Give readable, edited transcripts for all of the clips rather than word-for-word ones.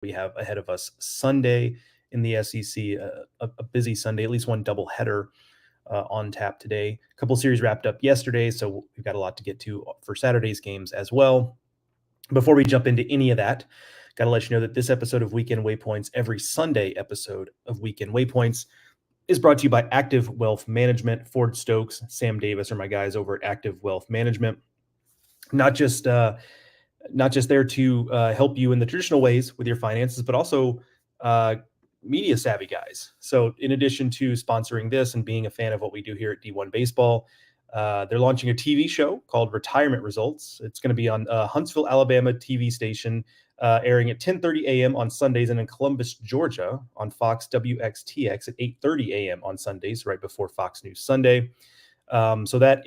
we have ahead of us Sunday in the SEC, a busy Sunday, at least one doubleheader on tap today. A couple series wrapped up yesterday, so we've got a lot to get to for Saturday's games as well. Before we jump into any of that, got to let you know that this episode of Weekend Waypoints, every Sunday episode of Weekend Waypoints, is brought to you by Active Wealth Management. Ford Stokes, Sam Davis are my guys over at Active Wealth Management. Not just there to help you in the traditional ways with your finances, but also uh, media savvy guys. So in addition to sponsoring this and being a fan of what we do here at D1 Baseball, they're launching a TV show called Retirement Results. It's going to be on Huntsville, Alabama TV station, airing at 10:30 a.m. on Sundays, and in Columbus, Georgia on Fox WXTX at 8:30 a.m. on Sundays, right before Fox News Sunday. So that's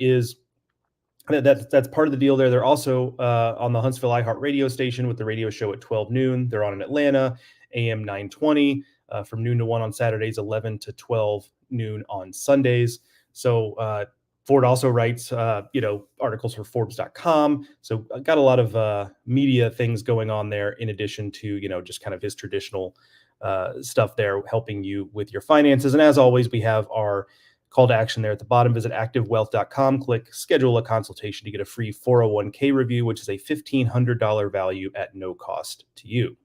part of the deal there. They're also on the Huntsville iHeart radio station with the radio show at 12 noon. They're on in Atlanta, AM 920, from noon to 1 on Saturdays, 11 to 12 noon on Sundays. So Ford also writes, articles for Forbes.com. So I got a lot of media things going on there in addition to, just kind of his traditional stuff there, helping you with your finances. And as always, we have our call to action there at the bottom. Visit activewealth.com, click schedule a consultation to get a free 401k review, which is a $1,500 value at no cost to you.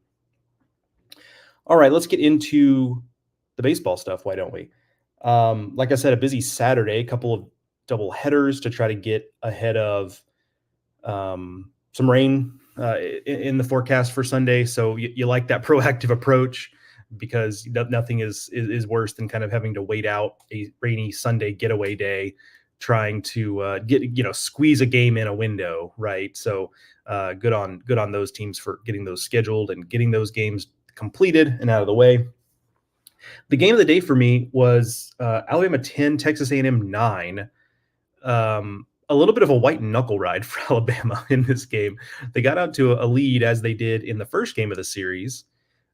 All right, let's get into the baseball stuff. Why don't we? Like I said, a busy Saturday, a couple of double headers to try to get ahead of some rain in the forecast for Sunday. So you like that proactive approach, because nothing is worse than kind of having to wait out a rainy Sunday getaway day, trying to squeeze a game in a window, right? So good on those teams for getting those scheduled and getting those games completed and out of the way. The game of the day for me was Alabama 10, Texas A&M 9. A little bit of a white knuckle ride for Alabama in this game. They got out to a lead as they did in the first game of the series,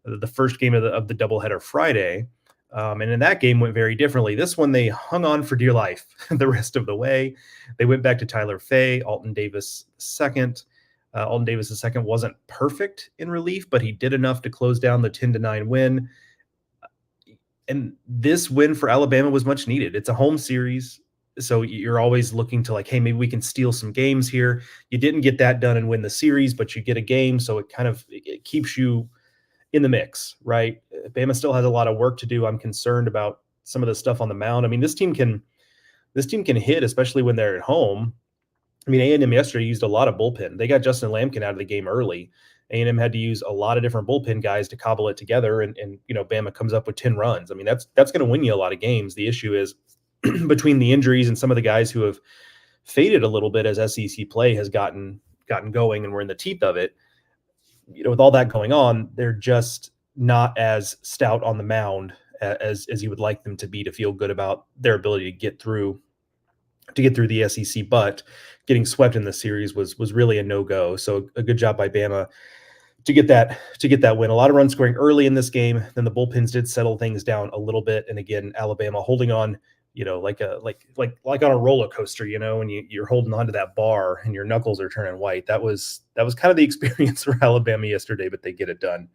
the first game of the doubleheader Friday. And in that game went very differently. This one, they hung on for dear life the rest of the way. They went back to Tyler Fay, Alton Davis second. Alton Davis II wasn't perfect in relief, but he did enough to close down the 10-9 win. And this win for Alabama was much needed. It's a home series, so you're always looking to hey, maybe we can steal some games here. You didn't get that done and win the series, but you get a game, so it keeps you in the mix, right? Bama still has a lot of work to do. I'm concerned about some of the stuff on the mound. I mean, this team can hit, especially when they're at home. I mean, A&M yesterday used a lot of bullpen. They got Justin Lampkin out of the game early. A&M had to use a lot of different bullpen guys to cobble it together, and Bama comes up with 10 runs. I mean, that's going to win you a lot of games. The issue is between the injuries and some of the guys who have faded a little bit as SEC play has gotten going, and we're in the teeth of it. With all that going on, they're just not as stout on the mound as you would like them to be to feel good about their ability to get through the SEC. But getting swept in the series was really a no-go. So a good job by Bama to get that win. A lot of run scoring early in this game. Then the bullpens did settle things down a little bit. And again, Alabama holding on, like on a roller coaster, when you're holding onto that bar and your knuckles are turning white. That was kind of the experience for Alabama yesterday, but they get it done.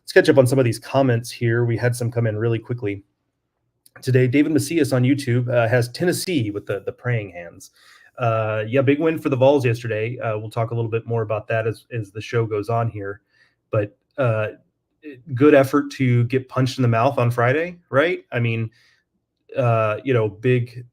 Let's catch up on some of these comments here. We had some come in really quickly today. David Macias on YouTube has Tennessee with the praying hands. Big win for the Vols yesterday. We'll talk a little bit more about that as the show goes on here. But good effort to get punched in the mouth on Friday, right? I mean, big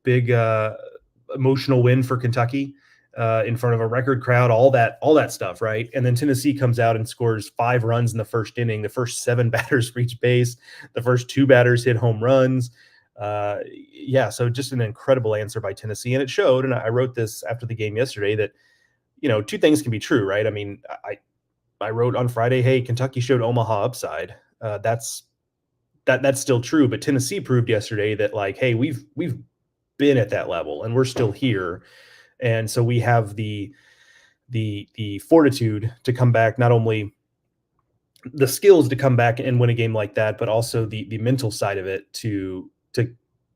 emotional win for Kentucky in front of a record crowd, all that stuff, right? And then Tennessee comes out and scores 5 runs in the first inning. The first 7 batters reach base. The first 2 batters hit home runs. So just an incredible answer by Tennessee, and it showed. And I wrote this after the game yesterday that 2 things can be true, right? I mean, I wrote on Friday, hey, Kentucky showed Omaha upside. That's still true, but Tennessee proved yesterday that hey, we've been at that level and we're still here, and so we have the fortitude to come back, not only the skills to come back and win a game like that, but also the mental side of it to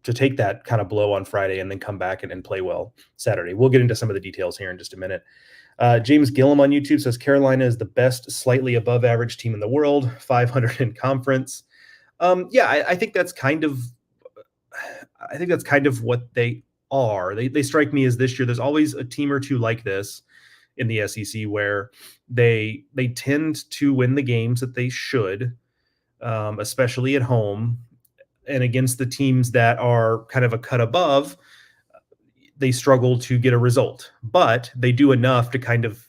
take that kind of blow on Friday and then come back and play well Saturday. We'll get into some of the details here in just a minute. James Gillum on YouTube says Carolina is the best, slightly above average team in the world, 500 in conference. Yeah, I think that's kind of what they are. They strike me as this year. There's always a team or two like this in the SEC where they tend to win the games that they should, especially at home, and against the teams that are kind of a cut above, they struggle to get a result. But they do enough to kind of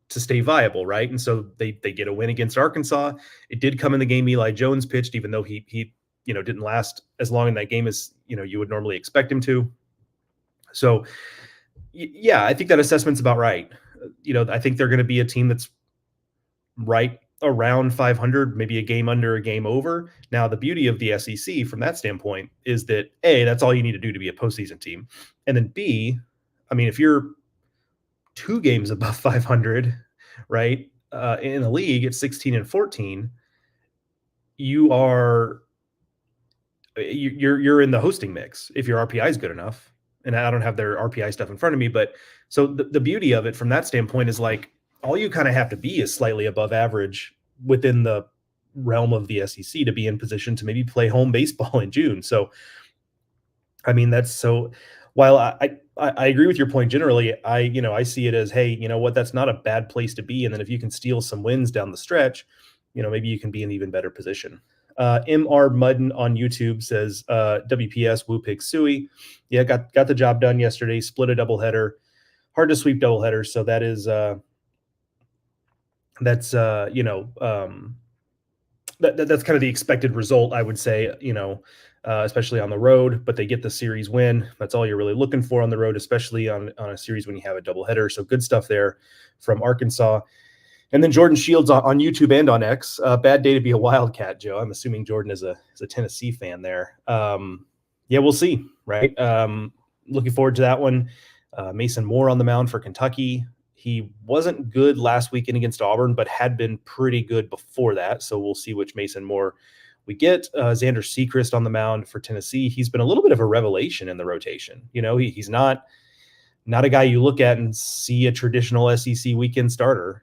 to stay viable, right? And so they get a win against Arkansas. It did come in the game Eli Jones pitched, even though he didn't last as long in that game as you would normally expect him to. So yeah, I think that assessment's about right. I think they're going to be a team that's right around 500, maybe a game under, a game over. Now, the beauty of the SEC from that standpoint is that A, that's all you need to do to be a postseason team. And then B, I mean, if you're 2 games above 500, right, in the league at 16 and 14, you're in the hosting mix if your RPI is good enough. And I don't have their RPI stuff in front of me, but so the beauty of it from that standpoint is like all you kind of have to be is slightly above average within the realm of the SEC to be in position to maybe play home baseball in June. So, I mean, that's so. While I agree with your point generally, I see it as, hey, you know what, that's not a bad place to be, and then if you can steal some wins down the stretch, maybe you can be in even better position. MR Mudden on YouTube says, WPS Woo Pig Suey. Yeah, got the job done yesterday. Split a doubleheader. Hard to sweep doubleheaders, so that is that's that's kind of the expected result, I would say. Especially on the road, but they get the series win. That's all you're really looking for on the road, especially on a series when you have a doubleheader. So good stuff there from Arkansas. And then Jordan Shields on YouTube and on X. Bad day to be a Wildcat, Joe. I'm assuming Jordan is a Tennessee fan there. Yeah, we'll see, right? Looking forward to that one. Mason Moore on the mound for Kentucky. He wasn't good last weekend against Auburn, but had been pretty good before that. So we'll see which Mason Moore we get. Xander Sechrist on the mound for Tennessee. He's been a little bit of a revelation in the rotation. He's not a guy you look at and see a traditional SEC weekend starter.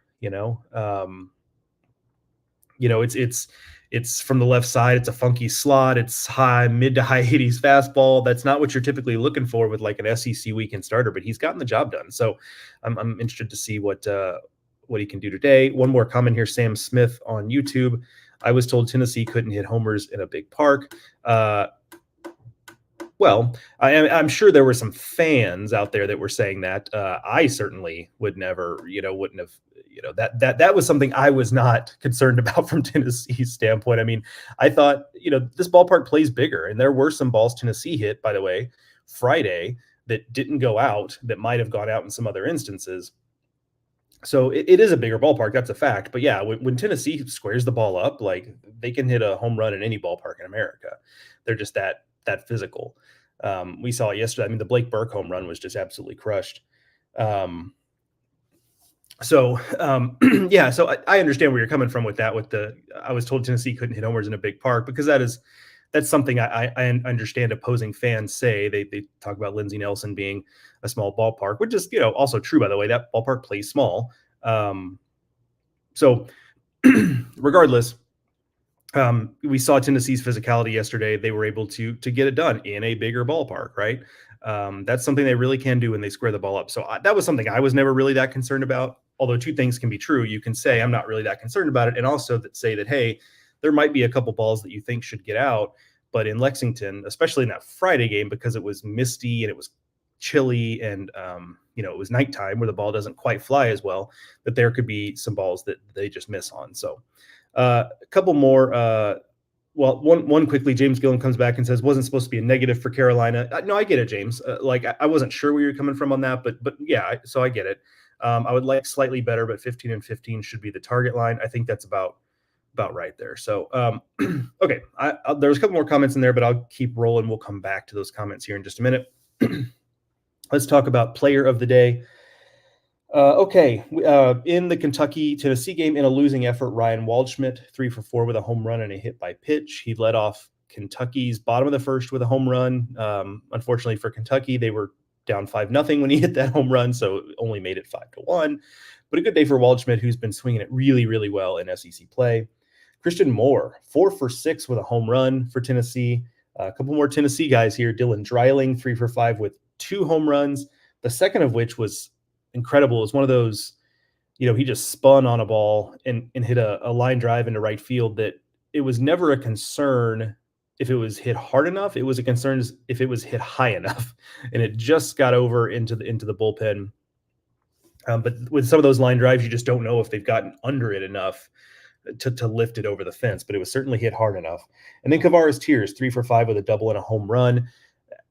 It's from the left side. It's a funky slot. It's mid to high 80s fastball. That's not what you're typically looking for with like an SEC weekend starter, but he's gotten the job done. So I'm interested to see what he can do today. One more comment here. Sam Smith on YouTube. I was told Tennessee couldn't hit homers in a big park. Well, I'm sure there were some fans out there that were saying that. I certainly would never, wouldn't have, that was something I was not concerned about from Tennessee's standpoint. I mean, I thought, this ballpark plays bigger, and there were some balls Tennessee hit, by the way, Friday that didn't go out, that might have gone out in some other instances. So it is a bigger ballpark. That's a fact. But yeah, when Tennessee squares the ball up, like they can hit a home run in any ballpark in America. They're just that physical. We saw it yesterday. I mean, the Blake Burke home run was just absolutely crushed. Yeah, so I understand where you're coming from with that. I was told Tennessee couldn't hit homers in a big park, because that's something I understand opposing fans say. They talk about Lindsey Nelson being a small ballpark, which is also true, by the way. That ballpark plays small. So regardless, we saw Tennessee's physicality yesterday. They were able to get it done in a bigger ballpark, right? That's something they really can do when they square the ball up. So that was something I was never really that concerned about. Although two things can be true. You can say I'm not really that concerned about it, and also say that, hey, there might be a couple balls that you think should get out. But in Lexington, especially in that Friday game, because it was misty and it was chilly and it was nighttime where the ball doesn't quite fly as well, that there could be some balls that they just miss on. So a couple more. One quickly. James Gillen comes back and says wasn't supposed to be a negative for Carolina. No, I get it, James. I wasn't sure where you're coming from on that, but yeah, so I get it. I would like slightly better, but 15 and 15 should be the target line. I think that's about right there. So, okay. There's a couple more comments in there, but I'll keep rolling. We'll come back to those comments here in just a minute. Let's talk about player of the day. Okay. In the Kentucky-Tennessee game, in a losing effort, Ryan Waldschmidt, 3 for 4 with a home run and a hit by pitch. He led off Kentucky's bottom of the first with a home run. Unfortunately for Kentucky, they were down 5-0 when he hit that home run, so only made it 5-1. But a good day for Waldschmidt, who's been swinging it really, really well in SEC play. Christian Moore, 4 for 6 with a home run for Tennessee. A couple more Tennessee guys here. Dylan Dreiling, 3 for 5 with 2 home runs. The second of which was incredible. It was one of those, he just spun on a ball and hit a line drive into right field that it was never a concern if it was hit hard enough. It was a concern if it was hit high enough, and it just got over into the bullpen. But with some of those line drives, you just don't know if they've gotten under it enough to lift it over the fence, but it was certainly hit hard enough. And then Kavares Tears, 3 for 5 with a double and a home run.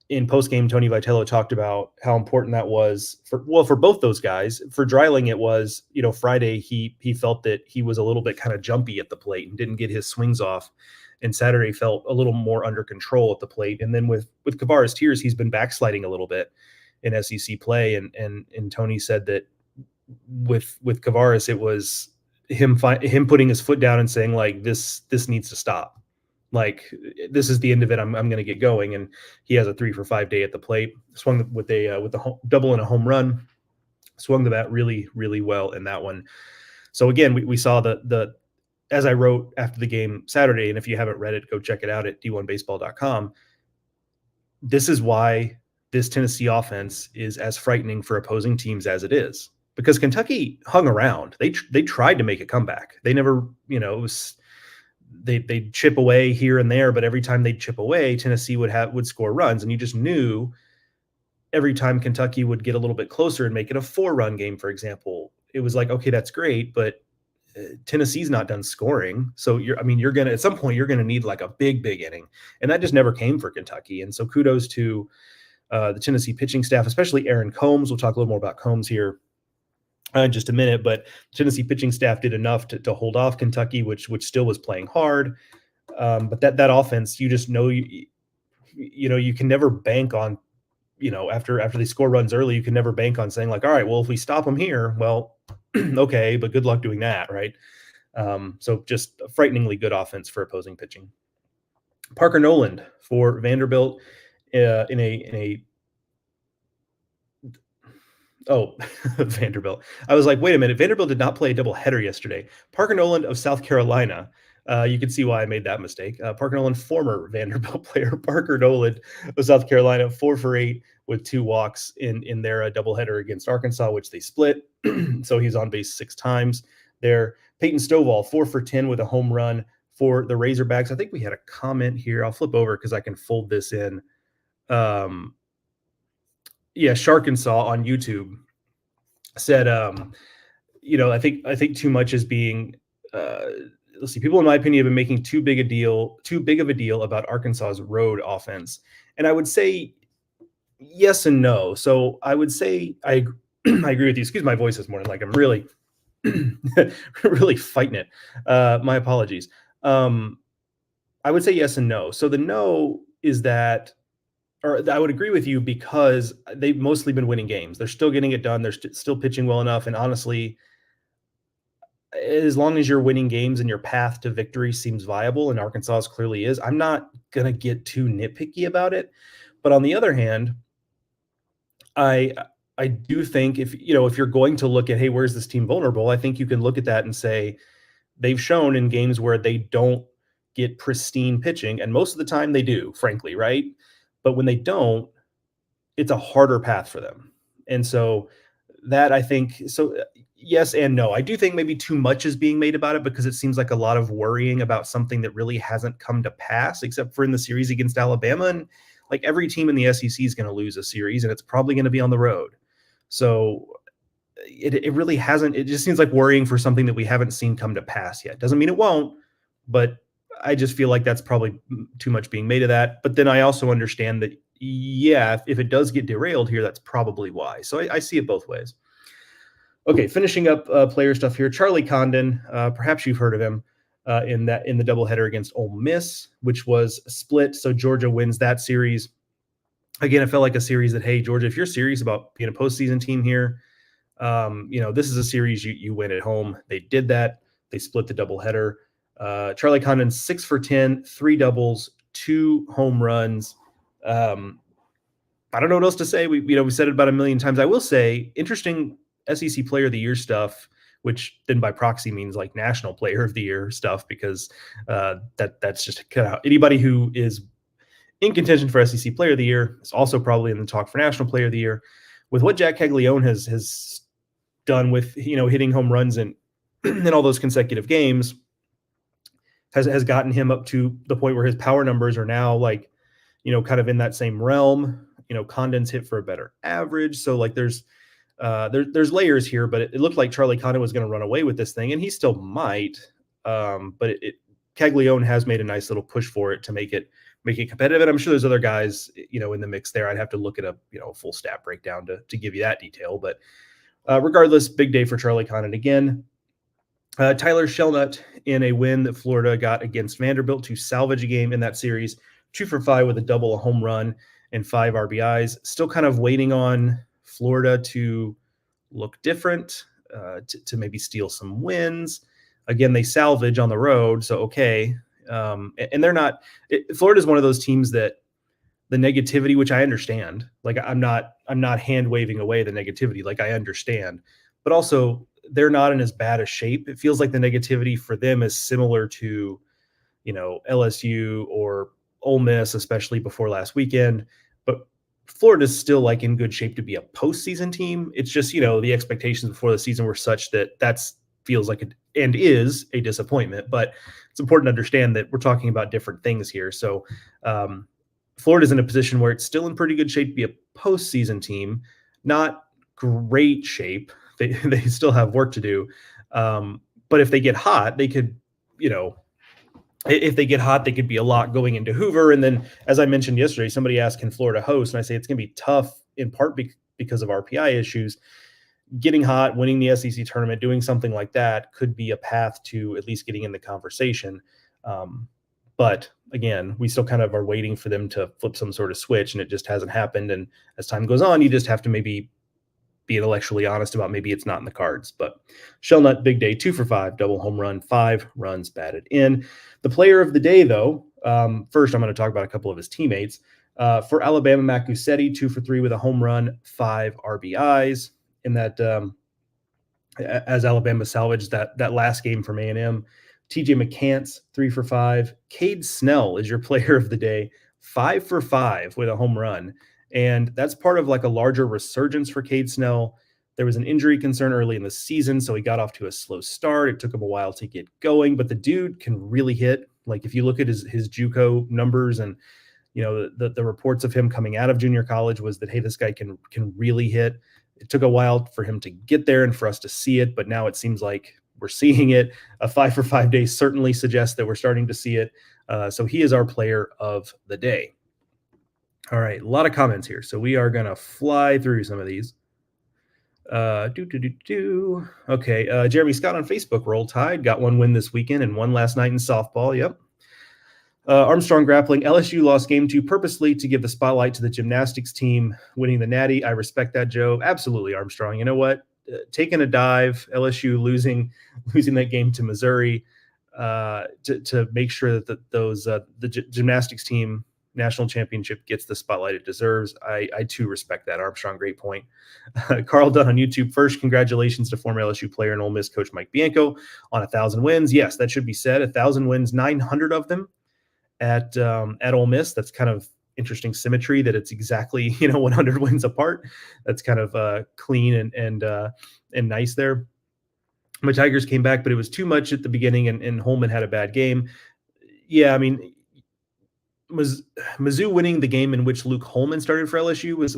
In postgame, Tony Vitello talked about how important that was for both those guys. For Dreiling, it was, Friday he felt that he was a little bit kind of jumpy at the plate and didn't get his swings off. And Saturday felt a little more under control at the plate. And then with Kavares Tears, he's been backsliding a little bit in SEC play. And Tony said that with Kavares, it was him putting his foot down and saying, like, this needs to stop. Like, this is the end of it. I'm going to get going. And he has a 3 for 5 day at the plate. Swung with the double and a home run. Swung the bat really, really well in that one. So again, we saw the as I wrote after the game Saturday, and if you haven't read it, go check it out at d1baseball.com. This is why this Tennessee offense is as frightening for opposing teams as it is, because Kentucky hung around. They tried to make a comeback. They never, it was. They'd chip away here and there, but every time they'd chip away, Tennessee would score runs. And you just knew every time Kentucky would get a little bit closer and make it a 4-run game, for example, it was like, okay, that's great, but Tennessee's not done scoring. So you're going to, at some point, you're going to need like a big inning. And that just never came for Kentucky. And so kudos to the Tennessee pitching staff, especially Aaron Combs. We'll talk a little more about Combs here in just a minute, but Tennessee pitching staff did enough to hold off Kentucky, which still was playing hard. But that offense, you just know, you can never bank on, after they score runs early, you can never bank on saying like, all right, well, if we stop them here, well, okay, but good luck doing that. Right. So just a frighteningly good offense for opposing pitching. Parker Noland for Vanderbilt in a Vanderbilt. I was like, wait a minute. Vanderbilt did not play a doubleheader yesterday. Parker Noland of South Carolina. You can see why I made that mistake. Parker Noland, former Vanderbilt player. Parker Noland of South Carolina, 4 for 8 with 2 walks in their doubleheader against Arkansas, which they split. So he's on base 6 times there. Peyton Stovall, 4 for 10 with a home run for the Razorbacks. I think we had a comment here. I'll flip over because I can fold this in. Sharkensaw on YouTube said, I think too much is being, let's see, people in my opinion have been making too big of a deal about Arkansas's road offense. And I would say yes and no. So I would say I agree with you. Excuse my voice this morning. Like I'm really, really fighting it. My apologies. I would say yes and no. So the no is that, or I would agree with you because they've mostly been winning games. They're still getting it done. They're still pitching well enough. And honestly, as long as you're winning games and your path to victory seems viable, and Arkansas's clearly is, I'm not going to get too nitpicky about it. But on the other hand, I do think if you're going to look at, hey, where's this team vulnerable? I think you can look at that and say they've shown in games where they don't get pristine pitching. And most of the time they do, frankly, right? But when they don't, it's a harder path for them. And so that I think, so yes and no. I do think maybe too much is being made about it because it seems like a lot of worrying about something that really hasn't come to pass, except for in the series against Alabama. And like every team in the SEC is going to lose a series and it's probably going to be on the road. So it really hasn't, it just seems like worrying for something that we haven't seen come to pass yet. Doesn't mean it won't, but I just feel like that's probably too much being made of that. But then I also understand that, if it does get derailed here, that's probably why. So I see it both ways. Okay, finishing up player stuff here. Charlie Condon, perhaps you've heard of him in the doubleheader against Ole Miss, which was split. So Georgia wins that series. Again, it felt like a series that, hey, Georgia, if you're serious about being a postseason team here, this is a series you win at home. They did that. They split the doubleheader. Charlie Condon, 6 for 10, 3 doubles, 2 home runs. I don't know what else to say. We said it about a million times. I will say, interesting SEC Player of the Year stuff, which then by proxy means like National Player of the Year stuff, because that's just kind of anybody who is in contention for SEC Player of the Year is also probably in the talk for National Player of the Year. With what Jack Caglione has done with hitting home runs in in all those consecutive games, has gotten him up to the point where his power numbers are now like kind of in that same realm. Condon's hit for a better average. So like there's layers here, but it looked like Charlie Condon was going to run away with this thing, and he still might. But Caglione has made a nice little push for it to make it competitive. And I'm sure there's other guys, in the mix there. I'd have to look at a full stat breakdown to give you that detail. But regardless, big day for Charlie Condon again. Tyler Shelnut in a win that Florida got against Vanderbilt to salvage a game in that series. 2 for 5 with a double, a home run, and 5 RBIs. Still kind of waiting on Florida to look different, to maybe steal some wins. Again, they salvage on the road, so okay. And they're not. Florida's one of those teams that the negativity, which I understand, like I'm not hand waving away the negativity, like I understand, but also they're not in as bad a shape. It feels like the negativity for them is similar to, LSU or Ole Miss, especially before last weekend. But Florida's still like in good shape to be a postseason team. It's just, the expectations before the season were such that feels like and is a disappointment. But it's important to understand that we're talking about different things here. So Florida's in a position where it's still in pretty good shape to be a postseason team, not great shape. They still have work to do. But if they get hot, they could, if they get hot, they could be a lot going into Hoover. And then, as I mentioned yesterday, somebody asked, can Florida host? And I say it's going to be tough in part because of RPI issues. Getting hot, winning the SEC tournament, doing something like that could be a path to at least getting in the conversation. But again, we still kind of are waiting for them to flip some sort of switch, and it just hasn't happened. And as time goes on, you just have to maybe be intellectually honest about maybe it's not in the cards. But Shelnut, big day, 2 for 5, double home run, 5 runs batted in. The player of the day, though, first I'm going to talk about a couple of his teammates. For Alabama, Matt Gussetti, 2 for 3 with a home run, 5 RBIs. In that, as Alabama salvaged that last game from A&M. TJ McCants, 3 for 5. Cade Snell is your player of the day, 5 for 5 with a home run. And that's part of like a larger resurgence for Cade Snell. There was an injury concern early in the season, so he got off to a slow start. It took him a while to get going, but the dude can really hit. Like if you look at his JUCO numbers and the reports of him coming out of junior college was that, hey, this guy can really hit. It took a while for him to get there and for us to see it, but now it seems like we're seeing it. A 5 for 5 day certainly suggests that we're starting to see it. So he is our player of the day. All right, a lot of comments here, so we are going to fly through some of these. Okay, Jeremy Scott on Facebook, Roll Tide, got 1 win this weekend and 1 last night in softball. Yep. Armstrong Grappling, LSU lost game 2 purposely to give the spotlight to the gymnastics team winning the Natty. I respect that, Joe. Absolutely, Armstrong. You know what? Taking a dive, LSU losing that game to Missouri to make sure that the gymnastics team national championship gets the spotlight it deserves. I too respect that, Armstrong. Great point. Carl Dunn on YouTube. First, congratulations to former LSU player and Ole Miss coach Mike Bianco on 1,000 wins. Yes, that should be said. 1,000 wins, 900 of them at Ole Miss. That's kind of interesting symmetry that it's exactly 100 wins apart. That's kind of clean and nice there. My Tigers came back, but it was too much at the beginning, and Holman had a bad game. Yeah, I mean, Mizzou winning the game in which Luke Holman started for LSU was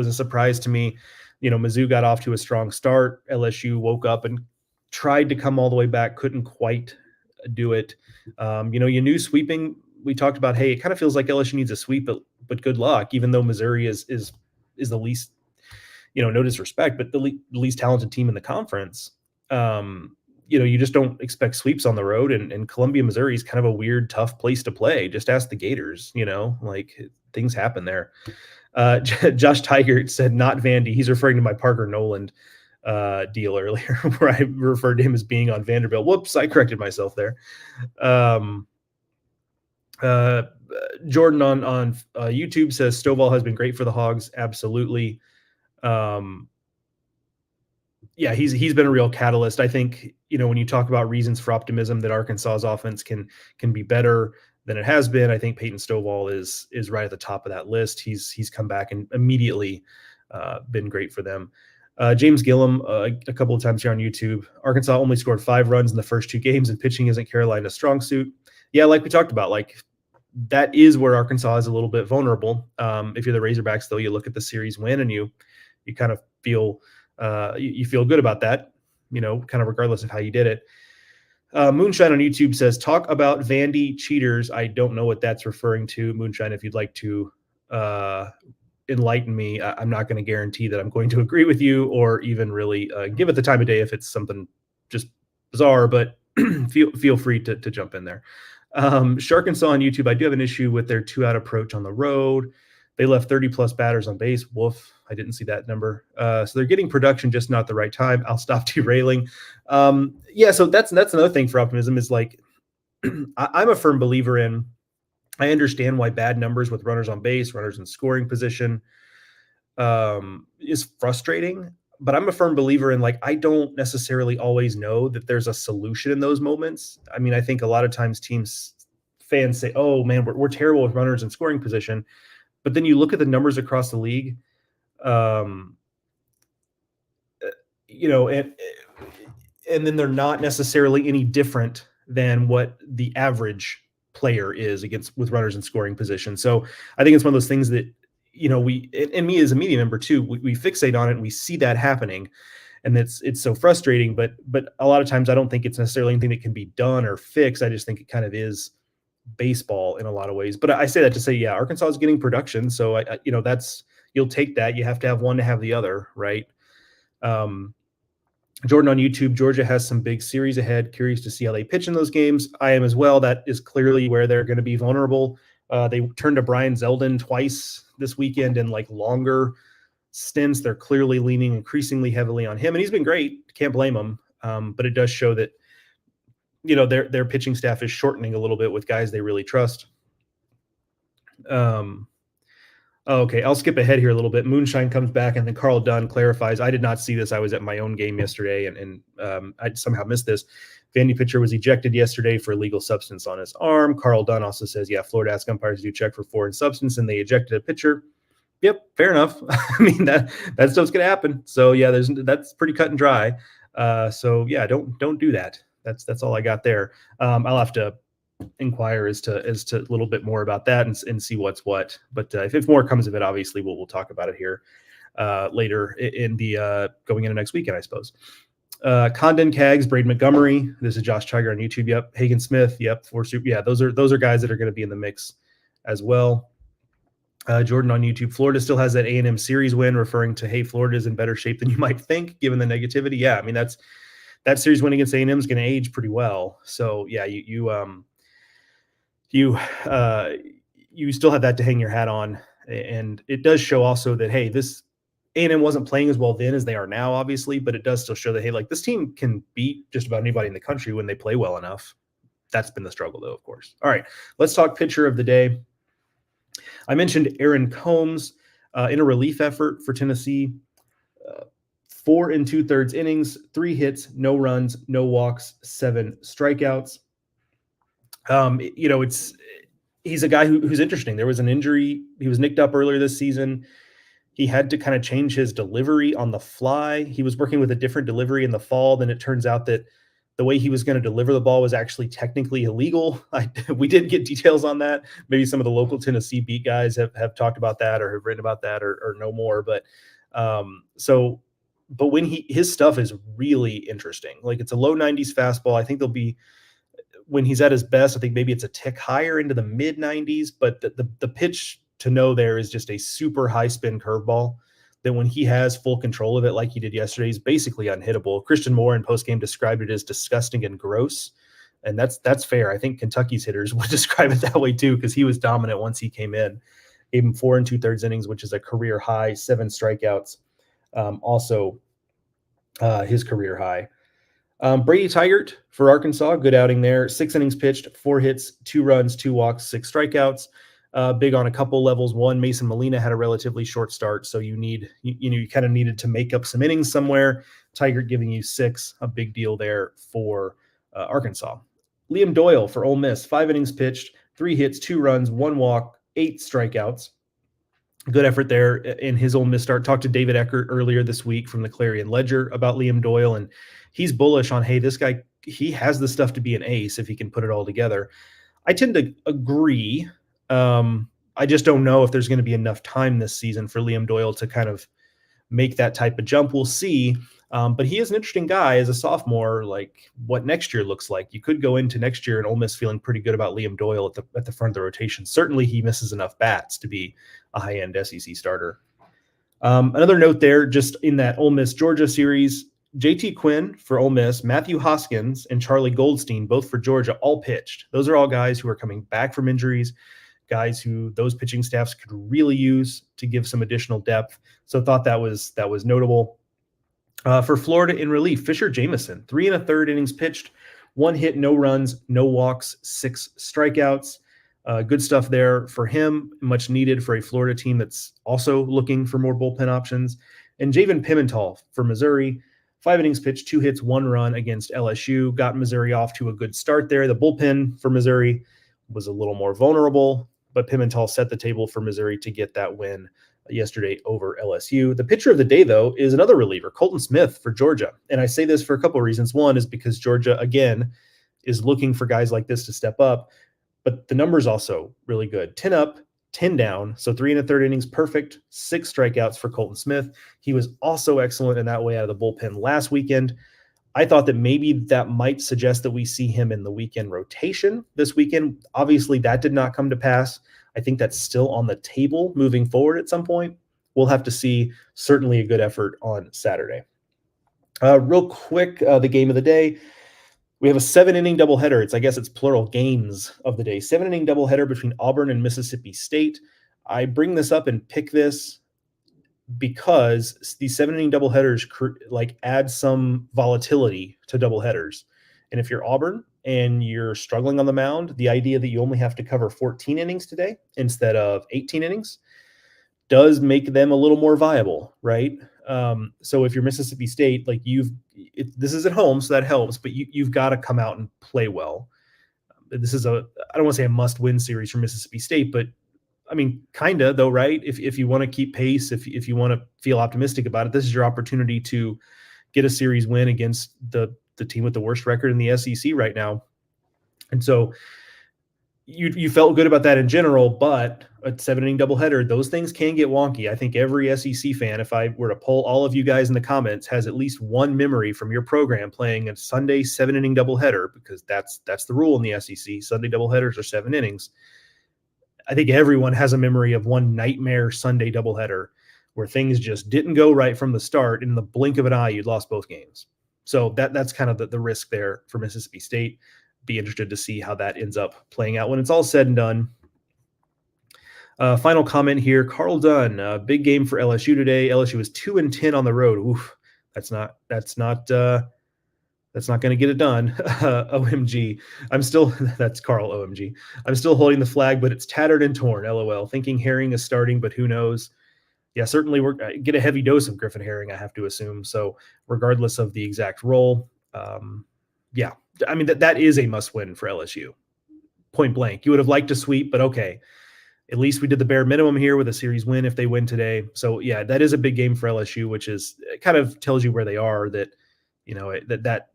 a surprise to me. Mizzou got off to a strong start. LSU woke up and tried to come all the way back, couldn't quite do it. You knew sweeping. We talked about, hey, it kind of feels like LSU needs a sweep, but good luck. Even though Missouri is the least, no disrespect, but the least talented team in the conference. You just don't expect sweeps on the road, and Columbia, Missouri is kind of a weird, tough place to play. Just ask the Gators, like things happen there. Josh Tigert said, not Vandy. He's referring to my Parker Noland deal earlier where I referred to him as being on Vanderbilt. Whoops, I corrected myself there. Jordan on YouTube says Stovall has been great for the Hogs. Absolutely. Um, yeah, he's been a real catalyst. I think, when you talk about reasons for optimism that Arkansas's offense can be better than it has been, I think Peyton Stovall is right at the top of that list. He's come back and immediately been great for them. James Gillum, a couple of times here on YouTube, Arkansas only scored 5 runs in the first 2 games, and pitching isn't Carolina's strong suit. Yeah, like we talked about, like that is where Arkansas is a little bit vulnerable. If you're the Razorbacks, though, you look at the series win and you kind of feel you feel good about that, kind of regardless of how you did it. Moonshine on YouTube says, talk about Vandy cheaters. I don't know what that's referring to. Moonshine, if you'd like to enlighten me, I'm not going to guarantee that I'm going to agree with you or even really give it the time of day if it's something just bizarre, but feel free to jump in there. Shark and Saw on YouTube, I do have an issue with their 2-out approach on the road. They left 30 plus batters on base. Woof. I didn't see that number. So they're getting production, just not the right time. I'll stop derailing. Yeah, so that's another thing for optimism is like I'm a firm believer in. I understand why bad numbers with runners on base, runners in scoring position is frustrating. But I'm a firm believer in like I don't necessarily always know that there's a solution in those moments. I mean, I think a lot of times fans say, "Oh man, we're terrible with runners in scoring position." But then you look at the numbers across the league, and then they're not necessarily any different than what the average player is with runners in scoring position. So I think it's one of those things that, we, and me as a media member too, we fixate on it and we see that happening. And it's so frustrating, but a lot of times I don't think it's necessarily anything that can be done or fixed. I just think it kind of is baseball in a lot of ways. But I say that to say, yeah, Arkansas is getting production. So that's, you'll take that. You have to have one to have the other. Right. Jordan on YouTube, Georgia has some big series ahead. Curious to see how they pitch in those games. I am as well. That is clearly where they're going to be vulnerable. They turned to Brian Zeldin twice this weekend in like longer stints. They're clearly leaning increasingly heavily on him, and he's been great. Can't blame him. But it does show that their pitching staff is shortening a little bit with guys they really trust. Okay, I'll skip ahead here a little bit. Moonshine comes back, and then Carl Dunn clarifies. I did not see this. I was at my own game yesterday, and I somehow missed this. Vandy pitcher was ejected yesterday for illegal substance on his arm. Carl Dunn also says, yeah, Florida asked umpires to check for foreign substance, and they ejected a pitcher. Yep, fair enough. I mean, that stuff's going to happen. So, yeah, that's pretty cut and dry. So, yeah, don't do that. That's all I got there. I'll have to inquire as to a little bit more about that and see what's what. But if more comes of it, obviously we'll talk about it here later in the going into next weekend, I suppose. Condon Cags, Braden Montgomery. This is Josh Tiger on YouTube. Yep. Hagen Smith. Yep. Yeah, those are guys that are going to be in the mix as well. Jordan on YouTube. Florida still has that A&M series win, referring to, hey, Florida is in better shape than you might think, given the negativity. Yeah, I mean that series win against A&M is going to age pretty well. So yeah, you still have that to hang your hat on, and it does show also that, hey, this A&M wasn't playing as well then as they are now, obviously, but it does still show that, hey, like this team can beat just about anybody in the country when they play well enough. That's been the struggle, though, of course. All right, let's talk pitcher of the day. I mentioned Aaron Combs in a relief effort for Tennessee. 4 2/3 innings, 3 hits, no runs, no walks, 7 strikeouts. He's a guy who's interesting. There was an injury. He was nicked up earlier this season. He had to kind of change his delivery on the fly. He was working with a different delivery in the fall. Then it turns out that the way he was going to deliver the ball was actually technically illegal. We didn't get details on that. Maybe some of the local Tennessee beat guys have talked about that or have written about that or know more. But when his stuff is really interesting. Like it's a low 90s fastball. I think there'll be, when he's at his best, I think maybe it's a tick higher into the mid 90s, but the pitch to know there is just a super high spin curveball that when he has full control of it, like he did yesterday, he's basically unhittable. Christian Moore in postgame described it as disgusting and gross. And that's fair. I think Kentucky's hitters would describe it that way too, because he was dominant once he came in. Gave him 4 2/3 innings, which is a career high, 7 strikeouts. Also his career high. Brady Tigert for Arkansas, good outing there. 6 innings pitched, 4 hits, 2 runs, 2 walks, 6 strikeouts. big on a couple levels. One, Mason Molina had a relatively short start, so you kind of needed to make up some innings somewhere. Tiger giving you 6, a big deal there for Arkansas. Liam Doyle for Ole Miss, 5 innings pitched, 3 hits, 2 runs, 1 walk, 8 strikeouts. Good effort there in his Ole Miss start. Talked to David Eckert earlier this week from the Clarion Ledger about Liam Doyle, and he's bullish on, hey, this guy, he has the stuff to be an ace if he can put it all together. I tend to agree. I just don't know if there's going to be enough time this season for Liam Doyle to kind of make that type of jump. We'll see. But he is an interesting guy as a sophomore, like what next year looks like. You could go into next year and Ole Miss feeling pretty good about Liam Doyle at the front of the rotation. Certainly he misses enough bats to be a high-end SEC starter. Another note there, just in that Ole Miss Georgia series, JT Quinn for Ole Miss, Matthew Hoskins, and Charlie Goldstein, both for Georgia, all pitched. Those are all guys who are coming back from injuries, guys who those pitching staffs could really use to give some additional depth. So thought that was notable. For Florida in relief, Fisher Jameson, 3 1/3 innings pitched, 1 hit, no runs, no walks, 6 strikeouts. Good stuff there for him, much needed for a Florida team that's also looking for more bullpen options. And Javen Pimentel for Missouri, 5 innings pitched, 2 hits, 1 run against LSU, got Missouri off to a good start there. The bullpen for Missouri was a little more vulnerable, but Pimentel set the table for Missouri to get that win yesterday over LSU. The pitcher of the day, though, is another reliever, Colton Smith for Georgia. And I say this for a couple of reasons. One is because Georgia, again, is looking for guys like this to step up, but the numbers also really good. 10 up, 10 down, so 3 1/3 innings, perfect, 6 strikeouts for Colton Smith. He was also excellent in that way out of the bullpen last weekend. I thought that maybe that might suggest that we see him in the weekend rotation this weekend. Obviously, that did not come to pass. I think that's still on the table moving forward at some point. We'll have to see. Certainly a good effort on Saturday. Real quick, the game of the day. We have a 7-inning doubleheader. I guess it's plural games of the day. 7-inning doubleheader between Auburn and Mississippi State. I bring this up and pick this because these 7-inning doubleheaders add some volatility to doubleheaders. And if you're Auburn and you're struggling on the mound, the idea that you only have to cover 14 innings today instead of 18 innings does make them a little more viable, right? So if you're Mississippi State, this is at home, so that helps, but you've got to come out and play well. This is I don't want to say a must-win series for Mississippi State, but I mean, kind of though, right? If you want to keep pace, if you want to feel optimistic about it, this is your opportunity to get a series win against the team with the worst record in the SEC right now. And so you felt good about that in general, but a 7-inning doubleheader, those things can get wonky. I think every SEC fan, if I were to poll all of you guys in the comments, has at least one memory from your program playing a Sunday 7-inning doubleheader, because that's the rule in the SEC. Sunday doubleheaders are 7 innings. I think everyone has a memory of one nightmare Sunday doubleheader where things just didn't go right from the start. In the blink of an eye, you'd lost both games. So that's kind of the risk there for Mississippi State. Be interested to see how that ends up playing out when it's all said and done. Final comment here. Carl Dunn, big game for LSU today. LSU was 2-10 on the road. Oof, that's not going to get it done. OMG. That's Carl OMG. I'm still holding the flag, but it's tattered and torn. LOL. Thinking Herring is starting, but who knows? Yeah, certainly get a heavy dose of Griffin Herring, I have to assume. So regardless of the exact role, yeah, I mean, that is a must win for LSU. Point blank. You would have liked to sweep, but okay. At least we did the bare minimum here with a series win if they win today. So yeah, that is a big game for LSU, which is, it kind of tells you where they are, that, you know, that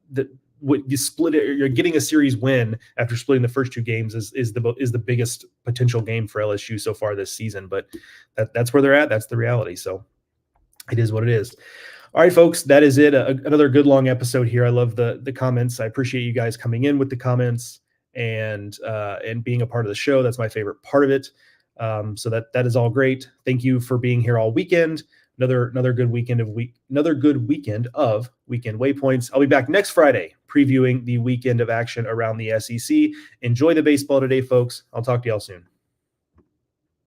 what you split it, you're getting a series win after splitting the first 2 games is the biggest potential game for LSU so far this season. But that's where they're at. That's the reality. So it is what it is. All right, folks, that is it. Another good long episode here. I love the comments. I appreciate you guys coming in with the comments and being a part of the show. That's my favorite part of it. So that is all great. Thank you for being here all weekend. Another good weekend of Weekend Waypoints. I'll be back next Friday previewing the weekend of action around the SEC. Enjoy the baseball today, folks. I'll talk to y'all soon.